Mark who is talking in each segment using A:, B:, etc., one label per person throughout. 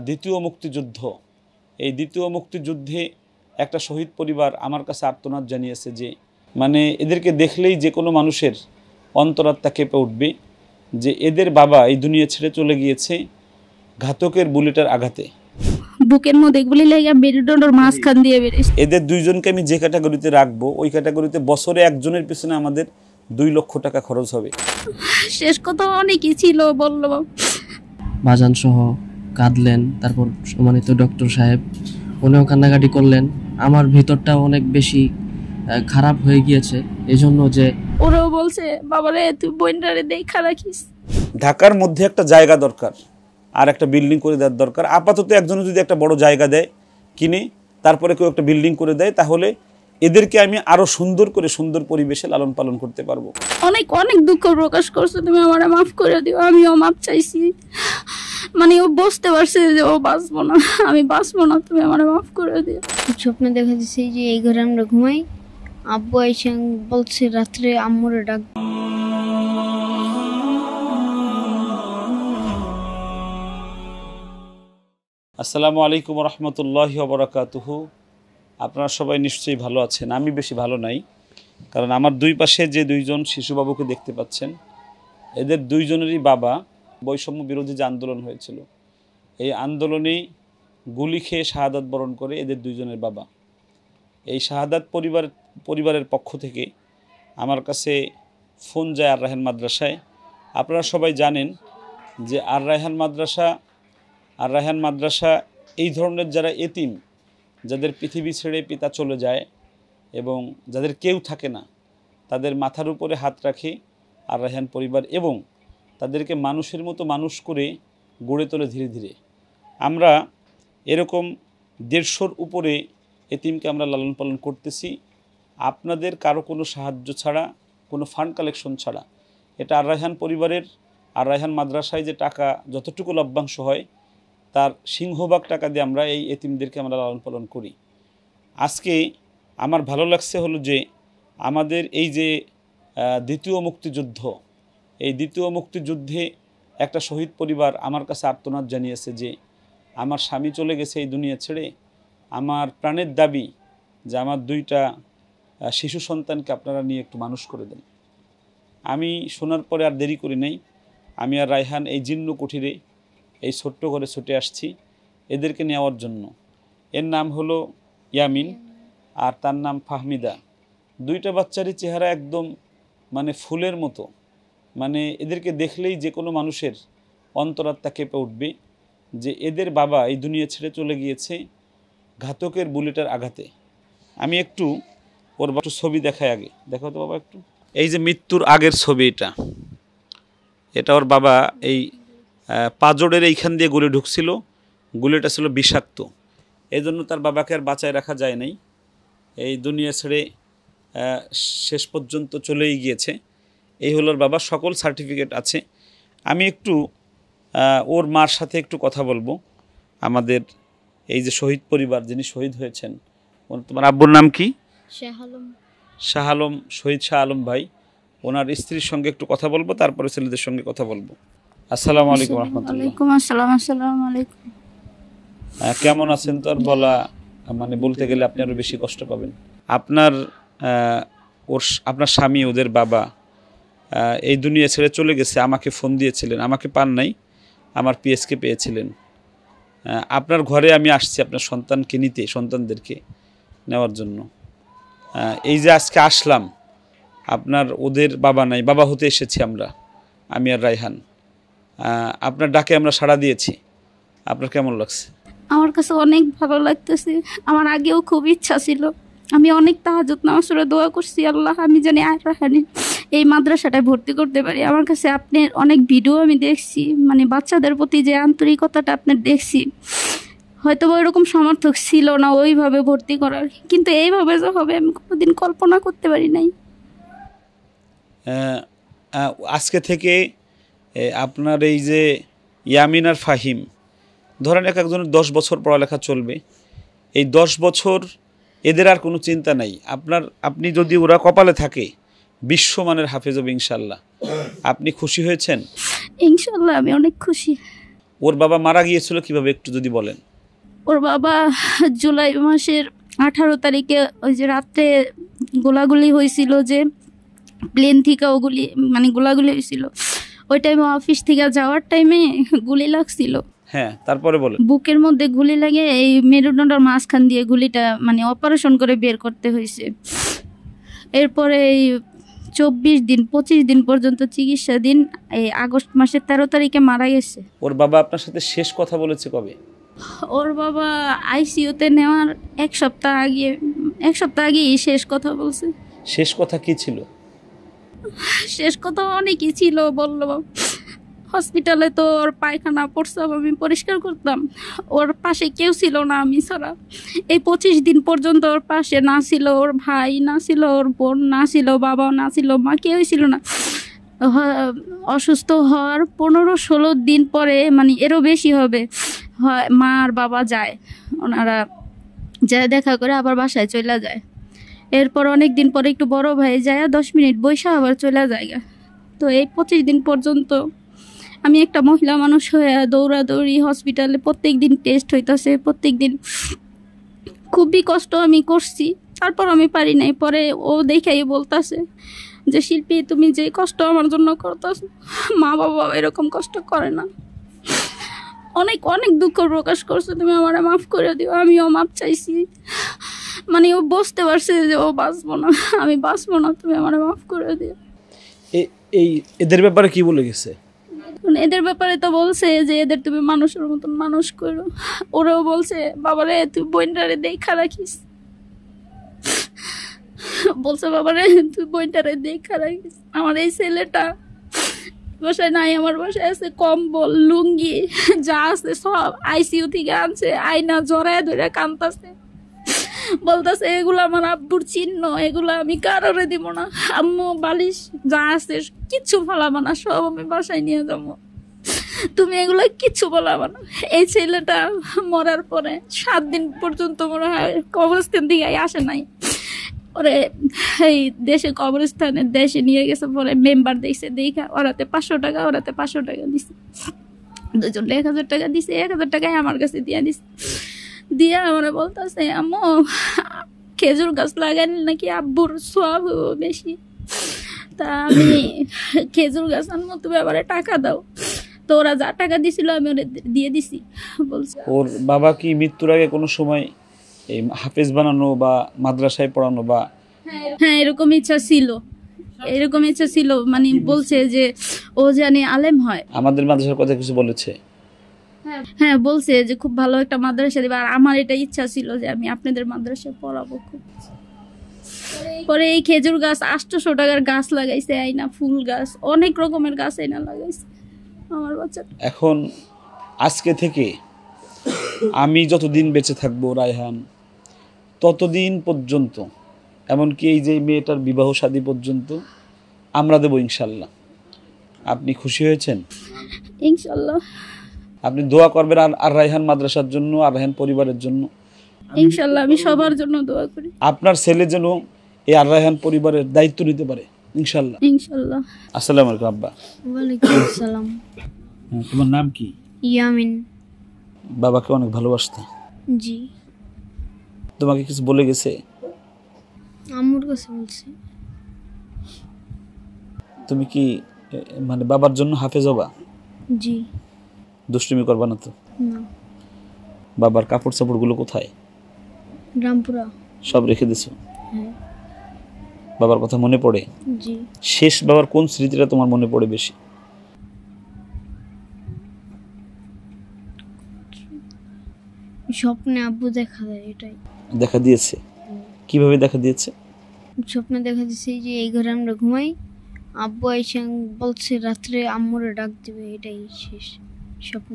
A: দ্বিতীয় মুক্তিযুদ্ধ, এই দ্বিতীয় মুক্তিযুদ্ধে একটা শহীদ পরিবার আমার কাছে আর্তনাদ জানিয়েছে যে মানে এদেরকে দেখলেই যে কোনো মানুষের অন্তরাত্মা কেঁপে উঠবে যে এদের বাবা এই দুনিয়া ছেড়ে চলে গিয়েছে ঘাতকের বুলেটের আঘাতে।
B: বুকের মধ্যে গুলি লাগা মেরুদণ্ডের মাঝখান দিয়ে বেরিয়েছে।
A: এদের দুইজনকে আমি যে ক্যাটাগরিতে রাখবো ওই ক্যাটাগরিতে বছরে একজনের পিছনে আমাদের 2 লক্ষ টাকা খরচ হবে।
B: শেষ কথা অনেকই ছিল বললো
C: বাজান সহ কাঁদলেন। তারপর সম্মানিত ডক্টর সাহেব উনিও কান্নাকাটি করলেন। আমার ভিতরটা অনেক বেশি খারাপ হয়ে গিয়েছে এজন্য যে
B: ওরাও বলছে বাবারে তুই বইনটারে দেখা রাখিস।
A: ঢাকার মধ্যে একটা জায়গা দরকার আর একটা বিল্ডিং করে দেওয়ার দরকার। আপাতত একজন যদি একটা বড় জায়গা দেয় কিনে তারপরে কেউ একটা বিল্ডিং করে দেয় তাহলে এদেরকে আমি আরো সুন্দর করে সুন্দর পরিবেশে লালন পালন করতে পারবো।
B: অনেক অনেক দুঃখ প্রকাশ করছে, তুমি আমারে মাফ করে দিও। আমিও মাফ চাইছি, মানে ও বুঝতে পারছে যে ও বাঁচবো না, আমি বাঁচবো না, তুমি আমারে মাফ করে দিও।
D: স্বপ্নে দেখা দিচ্ছে যে এই ঘরে আমরা ঘুমাই, আব্বু এসে বলছে রাত্রে আম্মুরে ডাক।
A: আসসালামু আলাইকুম রহমতুল্লাহি ওয়া বারাকাতুহু। আপনারা সবাই নিশ্চয়ই ভালো আছেন। আমি বেশি ভালো নাই, কারণ আমার দুই পাশে যে দুইজন শিশুবাবুকে দেখতে পাচ্ছেন এদের দুইজনেরই বাবা বৈষম্য বিরোধী যে আন্দোলন হয়েছিল এই আন্দোলনেই গুলি খেয়ে শাহাদাত বরণ করে এদের দুইজনের বাবা। এই শাহাদাত পরিবারের পক্ষ থেকে আমার কাছে ফোন যায় আর রায়হান মাদ্রাসায়। আপনারা সবাই জানেন যে আর রায়হান মাদ্রাসা এই ধরনের যারা এতিম, যাদের পৃথিবী ছেড়ে পিতা চলে যায় এবং যাদের কেউ থাকে না, তাদের মাথার উপরে হাত রাখে আর রায়হান পরিবার এবং তাদেরকে মানুষের মতো মানুষ করে গড়ে তোলে ধীরে ধীরে। আমরা এরকম 150-র উপরে এতিমকে আমরা লালন পালন করতেছি আপনাদের কারো কোনো সাহায্য ছাড়া, কোনো ফান্ড কালেকশন ছাড়া। এটা আর রায়হান পরিবারের, আর রায়হান মাদ্রাসায় যে টাকা যতটুকু লভ্যাংশ হয় তার সিংহভাগ টাকা দিয়ে আমরা এই এতিমদেরকে আমরা লালন পালন করি। আজকে আমার ভালো লাগছে হলো যে আমাদের এই যে দ্বিতীয় মুক্তিযুদ্ধ, এই দ্বিতীয় মুক্তিযুদ্ধে একটা শহীদ পরিবার আমার কাছে আর্তনাদ জানিয়েছে যে আমার স্বামী চলে গেছে এই দুনিয়া ছেড়ে, আমার প্রাণের দাবি যে আমার 2টা শিশু সন্তানকে আপনারা নিয়ে একটু মানুষ করে দেন। আমি শোনার পরে আর দেরি করি নাই, আমি আর রায়হান এই জীর্ণ কুঠিরে এই ছোট্ট ঘরে ছুটে আসছি এদেরকে নেওয়ার জন্য। এর নাম হলো ইয়ামিন আর তার নাম ফাহমিদা। 2টা বাচ্চারই চেহারা একদম মানে ফুলের মতো, মানে এদেরকে দেখলেই যে কোনো মানুষের অন্তরাত্মা কেঁপে উঠবে যে এদের বাবা এই দুনিয়া ছেড়ে চলে গিয়েছে ঘাতকের বুলেটের আঘাতে। আমি একটু ওর একটু ছবি দেখাই, আগে দেখো তো বাবা একটু। এই যে মৃত্যুর আগের ছবি, এটা ওর বাবা এই পাজরের এইখান দিয়ে গুলি ঢুকছিল, গুলিটা ছিল বিষাক্ত, এই জন্য তার বাবাকে আর বাঁচায় রাখা যায় নাই, এই দুনিয়া ছেড়ে শেষ পর্যন্ত চলেই গিয়েছে। এই হলো ওর বাবা, সকল সার্টিফিকেট আছে। আমি একটু ওর মার সাথে একটু কথা বলবো। আমাদের এই যে শহীদ পরিবার, যিনি শহীদ হয়েছেন, তোমার আব্বুর নাম কি? শাহ আলম, শহীদ শাহ আলম ভাই। ওনার স্ত্রীর সঙ্গে একটু কথা বলবো, তারপরে ছেলেদের সঙ্গে কথা বলবো। আসসালামু আলাইকুম রহমতুল্লাহ।
B: আসসালামু আলাইকুম।
A: কেমন আছেন তো আর বলা মানে বলতে গেলে আপনি আরও বেশি কষ্ট পাবেন। আপনার স্বামী, ওদের বাবা এই দুনিয়া ছেড়ে চলে গেছে। আমাকে ফোন দিয়েছিলেন, আমাকে পান নাই, আমার পিএসকে পেয়েছিলেন। আপনার ঘরে আমি আসছি আপনার সন্তানকে নিতে, সন্তানদেরকে নেওয়ার জন্য। এই যে আজকে আসলাম, আপনার ওদের বাবা নাই, বাবা হতে এসেছি আমরা, আমি আর রায়হান। আপনার ডাকে আমরা সাড়া দিয়েছি, আপনার কেমন লাগছে?
B: আমার কাছে অনেক ভালো লাগতেছে। আমার আগেও খুব ইচ্ছা ছিল, আমি অনেক তাহাজ্জুদ নামাজ পড়ে দোয়া করছি, আল্লাহ আমি জানি আর রায়হানের এই মাদ্রাসাটায় ভর্তি করতে পারি। আমার কাছে আপনার অনেক ভিডিও আমি দেখছি, মানে বাচ্চাদের প্রতি যে আন্তরিকতাটা আপনার দেখছি, হয়তো ওইরকম সমর্থক ছিল না ওইভাবে ভর্তি করার, কিন্তু এইভাবে যে হবে আমি কোনোদিন কল্পনা করতে পারি নাই।
A: আজকে থেকে আপনার এই যে ইয়ামিন আর ফাহিম, ধরেন একজনের 10 বছর পড়ালেখা চলবে, এই 10 বছর এদের আর কোনো চিন্তা নাই। আপনি যদি ওরা কপালে থাকে বিশ্বমানের হাফেজ হবে ইনশাল্লাহ। আপনি খুশি হয়েছেন?
B: ইনশাল্লাহ আমি অনেক খুশি।
A: ওর বাবা মারা গিয়েছিল কিভাবে একটু যদি বলেন।
B: ওর বাবা জুলাই মাসের 18 তারিখে ওই যে রাত্রে গোলাগুলি হয়েছিল, যে প্লেন থেকে ওগুলি মানে গোলাগুলি হয়েছিল, ওই টাইমে অফিস থেকে যাওয়ার টাইমে গুলি লাগছিল।
A: হ্যাঁ, তারপরে বলেন।
B: বুকের মধ্যে গুলি লাগে, এই মেরুদণ্ডের মাঝখান দিয়ে গুলিটা মানে অপারেশন করে বের করতে হয়েছে। এরপরে এই 25 দিন পর্যন্ত চিকিৎসা দিন, এই আগস্ট মাসের 13 তারিখে মারা গেছে।
A: ওর বাবা আপনার সাথে শেষ কথা বলেছে কবে?
B: ওর বাবা আইসিইউতে নেওয়ার এক সপ্তাহ আগেই শেষ কথা বলছে।
A: শেষ কথা কি ছিল?
B: শেষ কথা অনেকই ছিল, বললো হসপিটালে তো ওর পায়খানা প্রস্রাব আমি পরিষ্কার করতাম, ওর পাশে কেউ ছিল না আমি ছাড়া। এই 25 দিন পর্যন্ত ওর পাশে না ছিল ওর ভাই, না ছিল ওর বোন, না ছিল বাবা, না ছিল মা, কেউই ছিল না। অসুস্থ হওয়ার 15-16 দিন পরে, মানে এরও বেশি হবে, মা আর বাবা যায়, ওনারা যায় দেখা করে আবার বাসায় চলে যায়। এরপর অনেক দিন পরে একটু বড় ভাই যায়, 10 মিনিট বৈশা আবার চলে যায়। তো এই 25 দিন পর্যন্ত আমি একটা মহিলা মানুষ হয়ে দৌড়াদৌড়ি হসপিটালে, প্রত্যেক দিন টেস্ট হইতাছে, প্রত্যেক দিন খুবই কষ্ট আমি করছি, তারপর আমি পারি নাই। পরে ও দেখাই বলতাছে যে শিল্পী, তুমি যে কষ্ট আমার জন্য করতেছো, মা বাবা এরকম কষ্ট করে না। অনেক অনেক দুঃখ প্রকাশ করছো, তুমি আমার মাফ করে দিও। আমিও মাফ চাইছি, মানে ও বুঝতে পারছে যে ও বাঁচবো না, আমি বাঁচবো না, তুমি আমার মাফ করে দিও।
A: এই এদের ব্যাপারে কি বলে গেছে?
B: এদের ব্যাপারে তো বলছে যে এদের তুমি মানুষের মতন মানুষ করো। ওরাও বলছে বাবারে তুই বোনটারে দেখা রাখিস, বলছে বাবারে তুই বোনটারে দেখা রাখিস। আমার এই ছেলেটা বাসায় নাই, আমার বাসায় আছে কম্বল, লুঙ্গি, যা আছে সব আইসিইউ থেকে আনছে, আয়না জড়ায় ধরে কাঁদতাছে, বলতেছে এগুলো আমার আব্বুর চিহ্ন, এগুলো আমি কারোরে দিব না। আম্মু বালিশ যা আছে কিচ্ছু ফলাবো না, সব আমি বাসায় নিয়ে যাবো, তুমি এগুলো কিচ্ছু বলাবো না। এই ছেলেটা মরার পরে 7 দিন পর্যন্ত মনে হয় কবরস্থান থেকে আসে নাই। ওরে এই দেশে কবরস্থানে দেশে নিয়ে গেছে, পরে মেম্বার দেখছে, দেখা ওরাতে 500 টাকা, ওরাতে 500 টাকা দিছে, দুজন 1000 টাকা দিছে, 1000 টাকায় আমার কাছে দিয়ে দিছে। দিয়া আমার বলতেছে আম্মু খেজুর গাছ লাগাইলে নাকি আব্বুর সব বেশি, তা আমি খেজুর গাছ আনবো, তুমি আবার টাকা দাও। তো ওরা যা টাকা দিছিল আমি ওরা দিয়ে দিছি। বলছে
A: ওর বাবা কি মৃত্যুর আগে কোনো সময় এই হাফেজ বানানো বা মাদ্রাসায় পড়ানো বা?
B: হ্যাঁ, এরকম ইচ্ছা ছিল, মানে বলছে যে ও জানি আলেম হয়।
A: আমাদের মাদ্রাসার কথা কিছু বলেছে?
B: হ্যাঁ, বলছে যে খুব ভালো একটা মাদ্রাসা দিবে, আর আমার এটা ইচ্ছা ছিল যে আমি আপনাদের মাদ্রাসায় পড়াবো খুব। পরে এই খেজুর গাছ 800 টাকার গাছ লাগাইছে, আইনা ফুল গাছ, অনেক রকমের গাছ আইনা লাগাইছে আমার বাচ্চাটা।
A: এখন আজকে থেকে আমি যতদিন বেঁচে থাকবো রায়হান, ততদিন পর্যন্ত, এমনকি এই যে মেয়েটার বিবাহ শাদী পর্যন্ত আমরা দেবো ইনশাল্লাহ। আপনি খুশি হয়েছেন?
B: ইনশাল্লাহ।
A: আপনি দোয়া করবেন আর রায়হান মাদ্রাসার জন্য, আর রায়হান পরিবারের জন্য।
B: ইনশাল্লাহ আমি সবার জন্য দোয়া করি,
A: আপনার ছেলে যেন এই আর রায়হান পরিবারের দায়িত্ব নিতে পারে ইনশাল্লাহ।
B: ইনশাল্লাহ।
A: আসসালামু আলাইকুম আব্বা।
D: ওয়ালাইকুম আসসালাম।
A: তোমার নাম কি?
D: ইয়ামিন।
A: বাবাকে অনেক ভালোবাসতে?
D: জি।
A: তোমাকে কিছু বলে গেছে?
D: আম্মুর কাছে বলছি।
A: তুমি কি মানে বাবার জন্য হাফেজ হবা?
D: জি।
A: দুষ্টুমি করবা না তো?
D: না।
A: বাবার কাপড় চাপড়গুলো কোথায়?
D: রামপুরা।
A: সব রেখে দিছো?
D: হ্যাঁ।
A: বাবার কথা মনে পড়ে?
D: জি।
A: শেষ বাবার কোন স্মৃতিটা তোমার মনে পড়ে বেশি?
D: স্বপ্নে আব্বু দেখা দেয়, এটাই।
A: দেখা দিয়েছে? কিভাবে দেখা দিয়েছে?
D: স্বপ্নে দেখা দিচ্ছে যে এই ঘরে আমরা ঘুমাই, আব্বু এসে বলছে রাত্রে আম্মুরে ডাক দিবে, এটাই শেষ স্বপ্ন।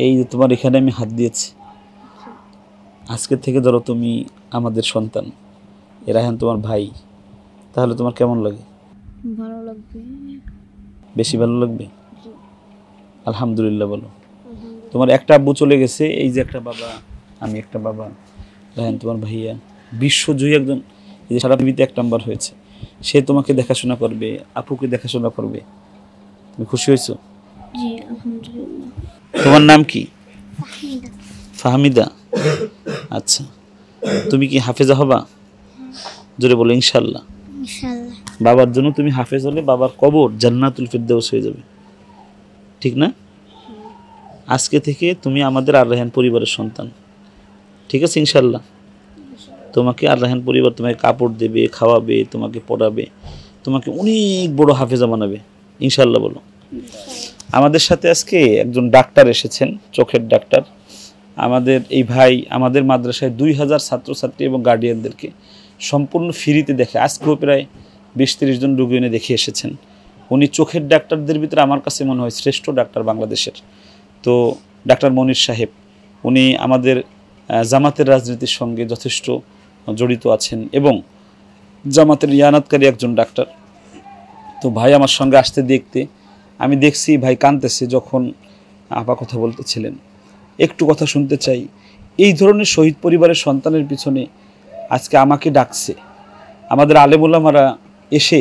A: এই যে তোমার এখানে আমি হাত দিয়েছি, আজকে থেকে ধরো তুমি আমাদের সন্তান, রায়হান তোমার ভাই, তাহলে তোমার কেমন লাগে?
D: ভালো লাগবে।
A: বেশি ভালো লাগবে? আলহামদুলিল্লাহ বলো। তোমার একটা আব্বু চলে গেছে, এই যে একটা বাবা, আমি একটা বাবা, রায়হান তোমার ভাইয়া, বিশ্বজয়ী একজন, এই যে সারা পৃথিবীতে 1 নাম্বার হয়েছে, সে তোমাকে দেখাশোনা করবে, আপুকে দেখাশোনা করবে। তুমি খুশি হয়েছো?
D: জি আলহামদুলিল্লাহ।
A: তোমার নাম কি?
D: ফাহিদা।
A: ফাহমিদা। আচ্ছা, তুমি কি হাফেজা হবা? জোরে বলো ইনশাল্লাহ।
D: ইনশাআল্লাহ।
A: বাবার জন্য তুমি হাফেজ হলে বাবার কবর জান্নাতুল ফিরদাউস হয়ে যাবে, ঠিক না? আজকে থেকে তুমি আমাদের আর রায়হান পরিবারের সন্তান, ঠিক আছে ইনশাল্লাহ। তোমাকে আর রায়হান পরিবার তোমাকে কাপড় দেবে, খাওয়াবে, তোমাকে পড়াবে, তোমাকে অনেক বড় হাফেজা বানাবে ইনশাল্লাহ। বলো। আমাদের সাথে আজকে একজন ডাক্তার এসেছেন, চোখের ডাক্তার। আমাদের এই ভাই আমাদের মাদ্রাসায় 2000 ছাত্রছাত্রী এবং গার্ডিয়ানদেরকে সম্পূর্ণ ফ্রিতে দেখে। আজকেও প্রায় 20-30 জন রোগী এনে দেখে এসেছেন। উনি চোখের ডাক্তারদের ভিতরে আমার কাছে মনে হয় শ্রেষ্ঠ ডাক্তার বাংলাদেশের। তো ডাক্তার মনির সাহেব, উনি আমাদের জামাতের রাজনীতির সঙ্গে যথেষ্ট জড়িত আছেন এবং জামাতের ইয়ানাতকারী একজন ডাক্তার। তো ভাই আমার সঙ্গে আসতে দেখতে আমি দেখছি ভাই কাঁদতেছে যখন আপা কথা বলতেছিলেন। একটু কথা শুনতে চাই। এই ধরনের শহীদ পরিবারের সন্তানের পিছনে আজকে আমাকে ডাকছে, আমাদের আলেম ওলামারা এসে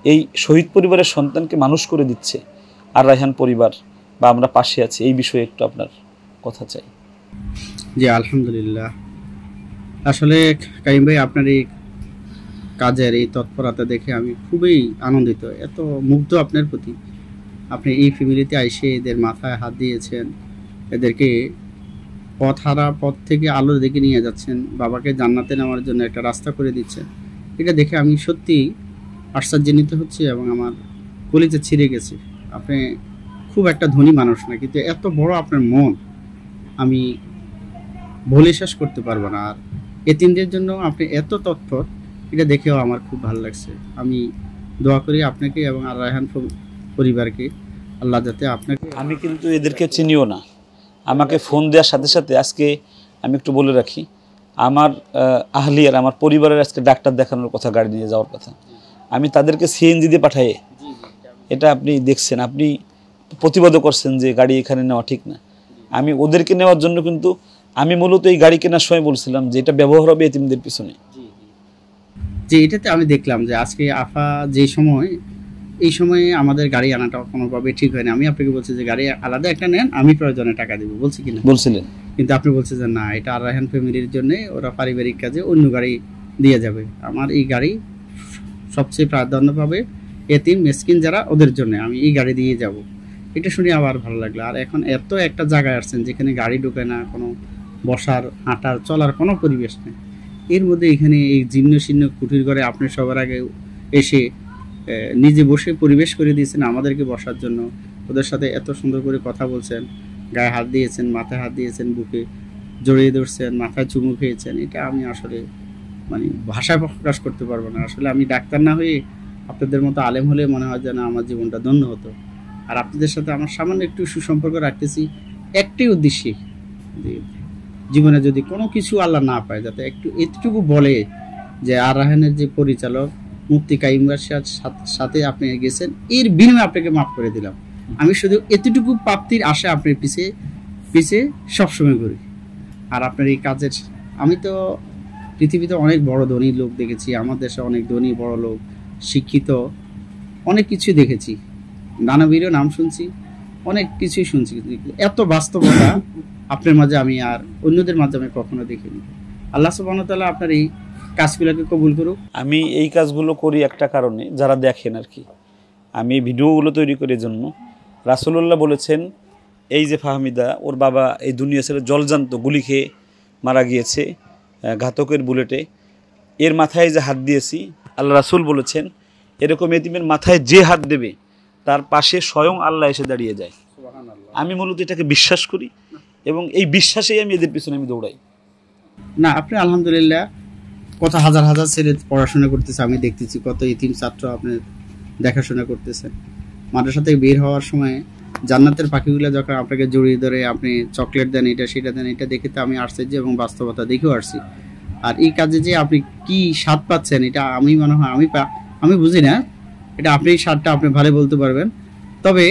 A: এই শহীদ পরিবারের সন্তানকে মানুষ করে দিচ্ছে। আর রায়হান পরিবার বা আমরা পাশে আছি, এই বিষয়ে একটু আপনার কথা চাই।
E: জি আলহামদুলিল্লাহ। আসলে কাইম ভাই, আপনার এই কাজের এই তৎপরতা দেখে আমি খুবই আনন্দিত, এত মুগ্ধ আপনার প্রতি। আপনি এই ফ্যামিলিতে আইসে এদের মাথায় হাত দিয়েছেন, এদেরকে পথ থেকে আলোর দিকে নিয়ে যাচ্ছেন, বাবাকে জান্নাতে নেওয়ার জন্য একটা রাস্তা করে দিচ্ছেন। এটা দেখে আমি সত্যি আশ্চর্যান্বিত হচ্ছি এবং আমার কলিজা ছিঁড়ে গেছে। আপনি খুব একটা ধনী মানুষ না, কিন্তু এত বড় আপনার মন আমি বলে শেষ করতে পারবো না। আর এতিমদের জন্য আপনি এত তৎপর, এটা দেখেও আমার খুব ভালো লাগছে। আমি দোয়া করি আপনাকে এবং আর রায়হান পরিবারকে, আল্লাহ যাতে আপনাকে।
A: আমি কিন্তু এদেরকে চিনিও না। আমাকে ফোন দেওয়ার সাথে সাথে আজকে আমি একটু বলে রাখি, আমার আহলিয়ার, আমার পরিবারের আজকে ডাক্তার দেখানোর কথা, গাড়ি নিয়ে যাওয়ার কথা। আমি তাদেরকে সিএনজি দিয়ে পাঠাই। এটা আপনি দেখছেন, আপনি প্রতিবাদও করছেন যে গাড়ি এখানে নেওয়া ঠিক না। আমি ওদেরকে নেওয়ার জন্য কিন্তু আমি মূলত এই গাড়ি কেনার সময় বলছিলাম যে এটা ব্যবহার হবে এতিমদের পিছনে।
E: যে এটাতে আমি দেখলাম যে আজকে আফা যে সময়, এই সময়ে আমাদের গাড়ি আনাটা কোনোভাবে ঠিক হয়নি। আমি আপনাকে বলছি যে গাড়ি আলাদা একটা নেন, আমি প্রয়োজনে টাকা দিব, বলছি কিনা?
A: বলছিলেন।
E: কিন্তু আপনি বলছেন যে না, এটা আর রায়হান ফ্যামিলির জন্য, ওরা পারিবারিক কাজে অন্য গাড়ি দিয়ে যাবে। আমার এই গাড়ি সবচেয়ে প্রাধান্য পাবে এতিম মিসকিন যারা, ওদের জন্য আমি এই গাড়ি দিয়ে যাব। এটা শুনে আবার ভালো লাগলো। আর এখন এত একটা জায়গায় আসছেন যেখানে গাড়ি ঢোকে না, কোনো বসার, হাঁটার, চলার কোনো পরিবেশ নেই। এর মধ্যে এখানে এই জীর্ণ শীর্ণ কুটির ঘরে আপনি সবার আগে এসে নিজে বসে পরিবেশ করে দিয়েছেন আমাদেরকে বসার জন্য। ওদের সাথে এত সুন্দর করে কথা বলছেন, গায়ে হাত দিয়েছেন, মাথায় হাত দিয়েছেন, বুকে জড়িয়ে ধরছেন, মাথায় চুমু খেয়েছেন। এটা আমি আসলে মানে ভাষায় প্রকাশ করতে পারবো না। আসলে আমি ডাক্তার না হয়ে আপনাদের মতো আলেম হলে মনে হয় যেন আমার জীবনটা ধন্য হতো। আর আপনাদের সাথে আমার সামান্য একটু সুসম্পর্ক রাখতেছি একটাই উদ্দেশ্যে, যে জীবনে যদি কোনো কিছু আল্লাহ না পায়, যাতে একটু এতটুকু বলে যে আর রায়হানের যে পরিচালক মুফতি কাইম বাদশার সাথে আপনি গেছেন, এর বিনিময়ে আপনাকে মাফ করে দিলাম। আমি শুধু এতটুকু প্রাপ্তির আশা আপনার পিছে সবসময় ঘুরি। আর আপনার এই কাজের, আমি তো পৃথিবীতে অনেক বড় ধনী লোক দেখেছি, আমার দেশে অনেক ধনী বড় লোক, শিক্ষিত, অনেক কিছু দেখেছি, দানবীরও নাম শুনছি, অনেক কিছুই শুনছি, এত বাস্তবতা আপনার মাঝে আমি আর অন্যদের মাঝে আমি কখনো দেখিনি। আল্লাহ সুবহানাহু ওয়া তাআলা আপনার এই কাজগুলোকে কবুল করুক।
A: আমি এই কাজগুলো করি একটা কারণে, যারা দেখেন আর কি, আমি ভিডিওগুলো তৈরি করি জন্য। রাসূলুল্লাহ বলেছেন, এই যে ফাহমিদা, ওর বাবা এই দুনিয়া ছেড়ে জলজান্ত গুলি খেয়ে মারা গিয়েছে ঘাতকের বুলেটে, এর মাথায় যে হাত দিয়েছি, আল্লাহ রাসূল বলেছেন এরকম এতিমের মাথায় যে হাত দেবে তার পাশে স্বয়ং আল্লাহ এসে দাঁড়িয়ে যায়। আমি মূলত এটাকে বিশ্বাস করি এবং এই বিশ্বাসেই আমি এদের পিছনে আমি দৌড়াই।
E: না, আপনি আলহামদুলিল্লাহ কত হাজার হাজার ছেলে পড়াশোনা করতেছে, আমি দেখতেছি কত এতিম ছাত্র আপনি দেখাশোনা করতেছেন। মাদ্রাসা থেকে বের হওয়ার সময় জান্নাতের পাখিগুলো যখন আপনাকে জড়িয়ে ধরে আপনি চকলেট দেন, এটা সেটা দেন, এটা দেখে তো আমি আশ্চর্য এবং বাস্তবতা দেখেও আসছি। আর এই কাজে যে আপনি কি স্বাদ পাচ্ছেন, এটা আমি মনে হয় আমি বুঝি না, এটা আপনি স্বাদটা আপনি ভালো বলতে পারবেন। তবে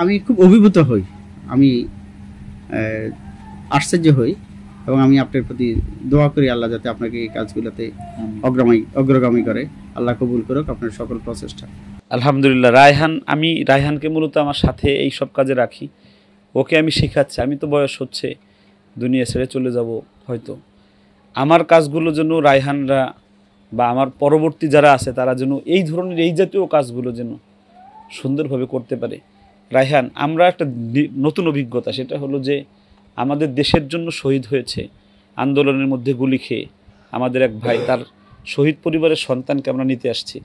E: আমি খুব অভিভূত হই, আমি আশ্চর্য হই এবং আমি আপনার প্রতি দোয়া করি আল্লাহ যাতে আপনাকে এই কাজগুলোতে অগ্রগামী করে। আল্লাহ কবুল করুক আপনার সকল প্রচেষ্টা।
A: আলহামদুলিল্লাহ। আমি রায়হানকে মূলত আমার সাথে এই সব কাজে রাখি। ওকে আমি শেখাচ্ছি। আমি তো বয়স হচ্ছে, দুনিয়া ছেড়ে চলে যাব হয়তো। আমার কাজগুলো যেন রায়হানরা বা আমার পরবর্তী যারা আছে তারা যেন এই ধরনের এই জাতীয় কাজগুলো যেন সুন্দরভাবে করতে পারে। রায়হান, আমরা একটা নতুন অভিজ্ঞতা, সেটা হলো যে আমাদের দেশের জন্য শহীদ হয়েছে আন্দোলনের মধ্যে গুলি খেয়ে আমাদের এক ভাই, তার শহীদ পরিবারের সন্তানকে আমরা নিতে আসছি।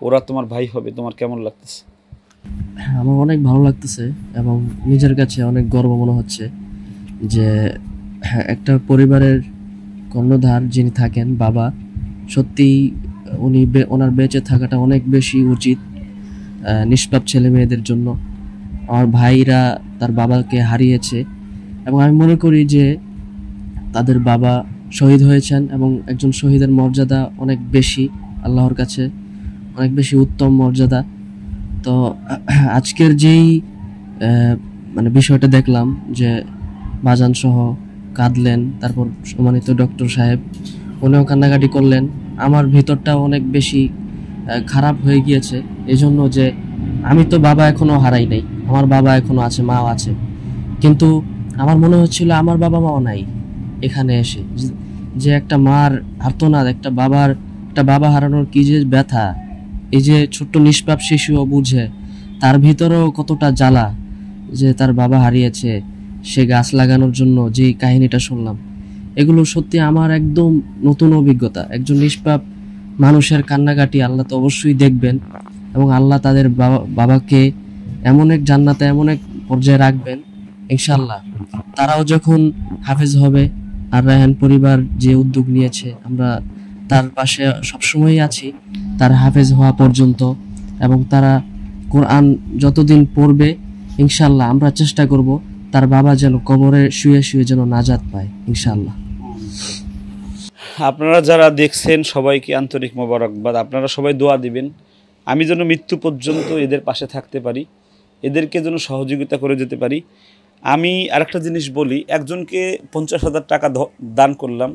A: ওরা তোমার ভাই হবে, তোমার কেমন লাগতেছে?
C: আমার অনেক ভালো লাগতেছে এবং নিজের কাছে অনেক গর্ব মনে হচ্ছে যে একটা পরিবারের কর্ণধার যিনি থাকেন বাবা, সত্যিই উনি ওনার বেঁচে থাকাটা অনেক বেশি উচিত নিষ্পাপ ছেলে মেয়েদের জন্য। আমার ভাইরা তার বাবাকে হারিয়েছে এবং আমি মনে করি যে তাদের বাবা শহীদ হয়েছেন এবং একজন শহীদের মর্যাদা অনেক বেশি আল্লাহর কাছে, অনেক বেশি উত্তম মর্যাদা। তো আজকের যেই মানে বিষয়টা দেখলাম যে বাজান সহ কাঁদলেন, তারপর সম্মানিত ডক্টর সাহেব উনিও কান্নাকাটি করলেন, আমার ভিতরটা অনেক বেশি খারাপ হয়ে গিয়েছে এই জন্য যে আমি তো বাবা এখনো হারাই নাই, আমার বাবা এখনো আছে, মাও আছে, কিন্তু আমার মনে হচ্ছিল আমার বাবা মাও নাই। এখানে এসে যে একটা মার আর্তনাদ, একটা বাবা হারানোর কি যে ব্যথা, এই যে ছোট্ট নিষ্পাপ শিশুও বুঝে, তার ভিতরেও কতটা জ্বালা যে তার বাবা হারিয়েছে, সে গাছ লাগানোর জন্য যে কাহিনীটা শুনলাম, এগুলো সত্যি আমার একদম নতুন অভিজ্ঞতা। একজন নিষ্পাপ মানুষের কান্নাকাটি আল্লাহ তো অবশ্যই দেখবেন এবং আল্লাহ তাদের বাবাকে এমন এক জান্নাতে এমন এক পর্যায়ে রাখবেন ইনশাল্লাহ। তারাও যখন হাফেজ হবে, আর রায়হান পরিবার যে উদ্যোগ নিয়েছে, আমরা তার পাশে সবসময়ই আছি তার হাফেজ হওয়া পর্যন্ত, এবং তারা কোরআন যতদিন পড়বে ইনশাল্লাহ আমরা চেষ্টা করব তার বাবা যেন কবরে শুয়ে শুয়ে যেন নাজাত পায় ইনশাল্লাহ।
A: আপনারা যারা দেখছেন সবাইকে আন্তরিক মোবারকবাদ। আপনারা সবাই দোয়া দিবেন আমি যেন মৃত্যু পর্যন্ত এদের পাশে থাকতে পারি, এদেরকে যেন সহযোগিতা করে যেতে পারি। আমি আরেকটা জিনিস বলি, একজনকে 50,000 টাকা দান করলাম,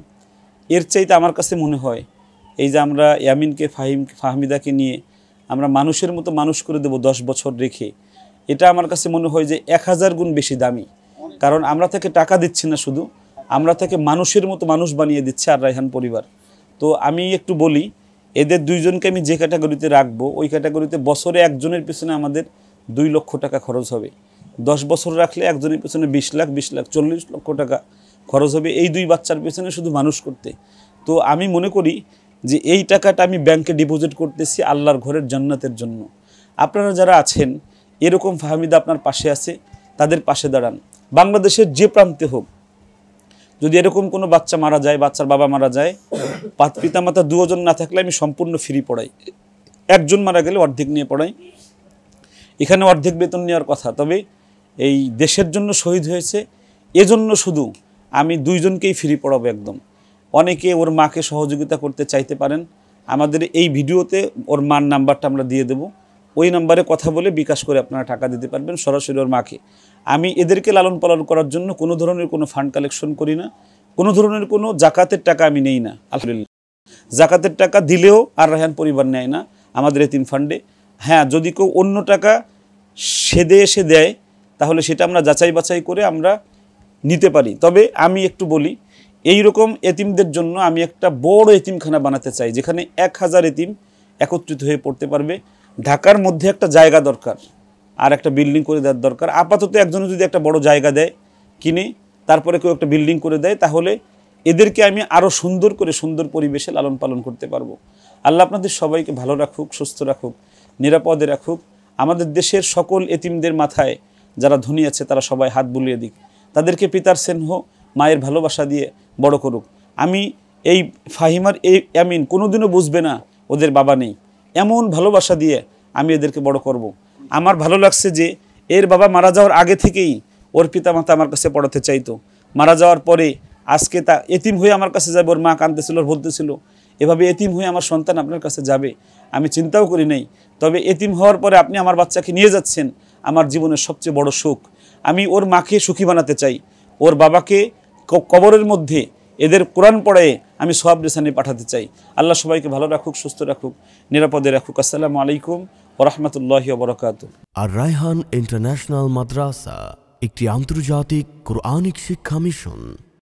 A: এর চাইতে আমার কাছে মনে হয় এই যে আমরা ইয়ামিনকে ফাহমিদাকে নিয়ে আমরা মানুষের মতো মানুষ করে দেব 10 বছর রেখে, এটা আমার কাছে মনে হয় যে 1000 গুণ বেশি দামি। কারণ আমরা তাকে টাকা দিচ্ছি না, শুধু আমরা তাকে মানুষের মতো মানুষ বানিয়ে দিচ্ছে আর রায়হান পরিবার। তো আমি একটু বলি, এদের দুইজনকে আমি যে ক্যাটাগরিতে রাখবো, ওই ক্যাটাগরিতে বছরে একজনের পিছনে আমাদের 2 লক্ষ টাকা খরচ হবে। 10 বছর রাখলে একজনের পিছনে 20 লাখ 40 লক্ষ টাকা খরচ হবে এই 2 বাচ্চার পিছনে শুধু মানুষ করতে। তো আমি মনে করি যে এই টাকাটা আমি ব্যাংকে ডিপোজিট করতেছি আল্লাহর ঘরের জান্নাতের জন্য। আপনারা যারা আছেন, এরকম ফাহমিদা আপনার পাশে আছে, তাদের পাশে দাঁড়ান। বাংলাদেশের যে প্রান্তে হোক, যদি এরকম কোনো বাচ্চা মারা যায়, বাচ্চার বাবা মারা যায়, পিতামাতা দুজন না থাকলে আমি সম্পূর্ণ ফ্রি পড়াই। একজন মারা গেলে অর্ধেক নিয়ে পড়াই। এখানে অর্ধেক বেতন নেওয়ার কথা, তবে এই দেশের জন্য শহীদ হয়েছে এজন্য শুধু আমি 2 জনকেই ফ্রি পড়াবো একদম। অনেকে ওর মাকে সহযোগিতা করতে চাইতে পারেন, আমাদের এই ভিডিওতে ওর মার নাম্বারটা আমরা দিয়ে দেব, ওই নাম্বারে কথা বলে বিকাশ করে আপনারা টাকা দিতে পারবেন সরাসরি ওর মাকে। আমি এদেরকে লালন পালন করার জন্য কোনো ধরনের কোনো ফান্ড কালেকশন করি না, কোনো ধরনের কোনো জাকাতের টাকা আমি নেই না। আলহামদুলিল্লাহ, জাকাতের টাকা দিলেও আর রায়হান পরিবার নেয় না আমাদের এতিম ফান্ডে। হ্যাঁ, যদি কেউ অন্য টাকা সেদে এসে দেয় তাহলে সেটা আমরা যাচাই বাছাই করে আমরা নিতে পারি। তবে আমি একটু বলি, এই রকম এতিমদের জন্য আমি একটা বড় এতিমখানা বানাতে চাই, যেখানে 1000 এতিম একত্রিত হয়ে পড়তে পারবে। ঢাকার মধ্যে একটা জায়গা দরকার, আর একটা বিল্ডিং করে দেওয়ার দরকার। আপাতত একজন যদি একটা বড় জায়গা দেয় কিনে, তারপরে কেউ একটা বিল্ডিং করে দেয়, তাহলে এদেরকে আমি আরও সুন্দর করে সুন্দর পরিবেশে লালন পালন করতে পারবো। আল্লাহ আপনাদের সবাইকে ভালো রাখুক, সুস্থ রাখুক, নিরাপদে রাখুক। আমাদের দেশের সকল এতিমদের মাথায় যারা ধনী আছে তারা সবাই হাত বুলিয়ে দিক, তাদেরকে পিতার স্নেহ মায়ের ভালোবাসা দিয়ে বড় করুক। আমি এই ফাহিমার এই ইয়ামিন কোনোদিনও বুঝবে না ওদের বাবা নেই, এমন ভালোবাসা দিয়ে আমি এদেরকে বড় করব। আমার ভালো লাগছে যে এর বাবা মারা যাওয়ার আগে থেকেই ওর পিতামাতা আমার কাছে পড়াতে চাইতো, মারা যাওয়ার পরে আজকে তা এতিম হয়ে আমার কাছে যাবে। ওর মা কাঁদতেছিল, ওর বলতেছিল এভাবে এতিম হয়ে আমার সন্তান আপনার কাছে যাবে, আমি চিন্তাও করি নাই। তবে এতিম হওয়ার পরে আপনি আমার বাচ্চাকে নিয়ে যাচ্ছেন, আমার জীবনের সবচেয়ে বড় সুখ। আমি ওর মাকে সুখী বানাতে চাই, ওর বাবাকে কবরের মধ্যে এদের কোরআন পড়ায় আমি সওয়াব রেসানি পাঠাতে চাই। আল্লাহ সবাইকে ভালো রাখুক, সুস্থ রাখুক, নিরাপদে রাখুক। আসসালামু আলাইকুম ওয়া রাহমাতুল্লাহি ওয়া বারাকাতুহু।
F: আর রায়হান ইন্টারন্যাশনাল মাদ্রাসা একটি আন্তর্জাতিক কোরআনিক শিক্ষা মিশন।